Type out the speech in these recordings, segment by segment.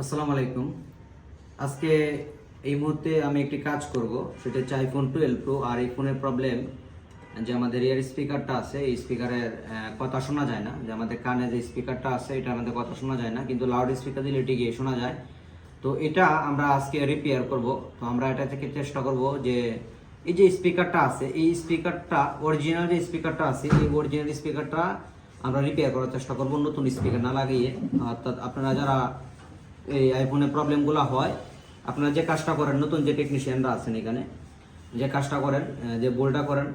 আসসালামু আলাইকুম। আজকে এই মুহূর্তে আমি একটি কাজ করব, সেটা হচ্ছে আইফোন 12 প্রো। আর এই ফোনের প্রবলেম যে আমাদের ইয়ার স্পিকারটা আছে, এই স্পিকারের কথা শোনা যায় না। যে আমাদের কানে যে স্পিকারটা আছে এটা আমাদের কথা শোনা যায় না, কিন্তু লাউড স্পিকার দিলে এটি গিয়ে শোনা যায়। তো এটা আমরা আজকে রিপেয়ার করব। তো আমরা এটা থেকে চেষ্টা করব যে এই যে স্পিকারটা আছে, এই স্পিকারটা অরিজিনাল যে স্পিকারটা আছে, এই অরিজিনাল স্পিকারটা আমরা রিপেয়ার করার চেষ্টা করব, নতুন স্পিকার না লাগিয়ে। অর্থাৎ আপনারা যারা এই আইফোনের প্রবলেমগুলো হয়, আপনারা যে কাজটা করেন, নতুন যে টেকনিশিয়ানরা আছেন এখানে যে কাজটা করেন, যে বোল্ডটা করেন,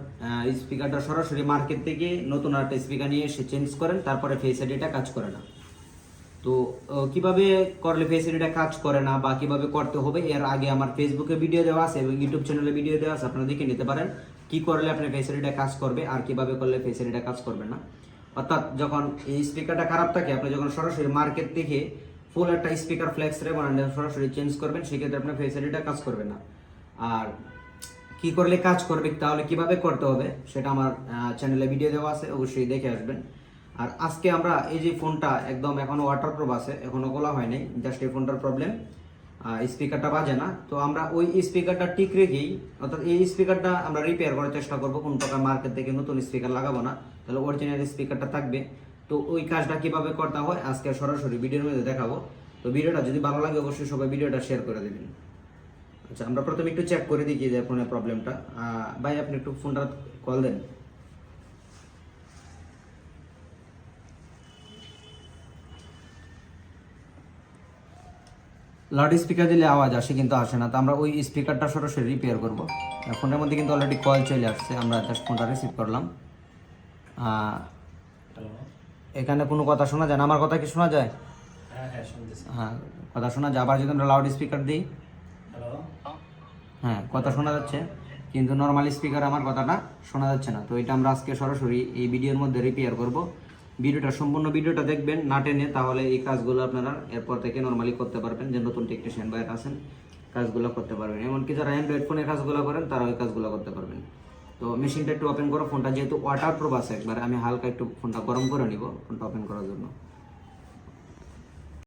স্পিকারটা সরাসরি মার্কেট থেকে নতুন একটা স্পিকার নিয়ে এসে চেঞ্জ করেন, তারপরে ফেস আইডিটা কাজ করে না। তো কিভাবে করলে ফেস আইডিটা কাজ করে না বা কিভাবে করতে হবে, এর আগে আমার ফেসবুকে ভিডিও দেওয়া আছে এবং ইউটিউব চ্যানেলে ভিডিও দেওয়া আছে, আপনারা দেখে নিতে পারেন কি করলে আপনার ফেস আইডিটা কাজ করবে আর কিভাবে করলে ফেস আইডিটা কাজ করবে না। অর্থাৎ যখন এই স্পিকারটা খারাপ থাকে, আপনি যখন সরাসরি মার্কেট থেকে ফুল একটা স্পিকার ফ্লেক্স রে বানান সরাসরি চেঞ্জ করবেন, সেক্ষেত্রে আপনার ফেস আইডিটা কাজ করবে না। আর কি করলে কাজ করবে, তাহলে কিভাবে করতে হবে সেটা আমার চ্যানেলে ভিডিও দেওয়া আছে, অবশ্যই দেখে আসবেন। আর আজকে আমরা এই যে ফোনটা একদম এখনো ওয়াটারপ্রুফ আছে, এখনো খোলা হয়নি, জাস্ট এই ফোনটার প্রবলেম স্পিকারটা বাজে না। তো আমরা ওই স্পিকারটা ঠিক রেখেই, অর্থাৎ এই স্পিকারটা আমরা রিপেয়ার করার চেষ্টা করবো, কোন প্রকার মার্কেট থেকে নতুন স্পিকার লাগাবো না, তাহলে অরিজিনাল স্পিকারটা থাকবে। তো ওই কাজটা কিভাবে করতে হয় আজকে সরাসরি ভিডিওর মধ্যে দেখাবো। তো ভিডিওটা যদি ভালো লাগে অবশ্যই সবাই ভিডিওটা শেয়ার করে দেবেন। আচ্ছা, আমরা প্রথমে একটু চেক করে দিই যে ফোনের প্রবলেমটা। ভাই আপনি একটু ফোনটা কল দেন। লাউড স্পিকার দিলে আওয়াজ আসে কিন্তু আসে না, তো আমরা ওই স্পিকারটা সরাসরি রিপেয়ার করবো। ফোনের মধ্যে কিন্তু অলরেডি কল চলে আসছে, আমরা জাস্ট ফোনটা রিসিভ করলাম। এখানে কোনো কথা শোনা যায় না? আমার কথা কি শোনা যায়? হ্যাঁ, কথা শোনা যায়। আবার যদি আমরা লাউড স্পিকার দিই, হ্যাঁ কথা শোনা যাচ্ছে, কিন্তু নর্মাল স্পিকার আমার কথাটা শোনা যাচ্ছে না। তো এটা আমরা আজকে সরাসরি এই ভিডিওর মধ্যে রিপেয়ার করব। ভিডিওটা সম্পূর্ণ ভিডিওটা দেখবেন না টেনে, তাহলে এই কাজগুলো আপনারা এরপর থেকে নর্মালি করতে পারবেন। যে নতুন টেকনিশিয়ান বাইরে আছেন কাজগুলো করতে পারবেন, এমনকি যারা অ্যান্ড্রয়েড ফোনের কাজগুলো করেন তারা ওই কাজগুলো করতে পারবেন। তো মেশিনটা একটু ওপেন করো, ফোনটা যেহেতু ওয়াটারপ্রুফ আছে, একবার আমি হালকা একটু ফোনটা গরম করে নিব ফোনটা ওপেন করার জন্য।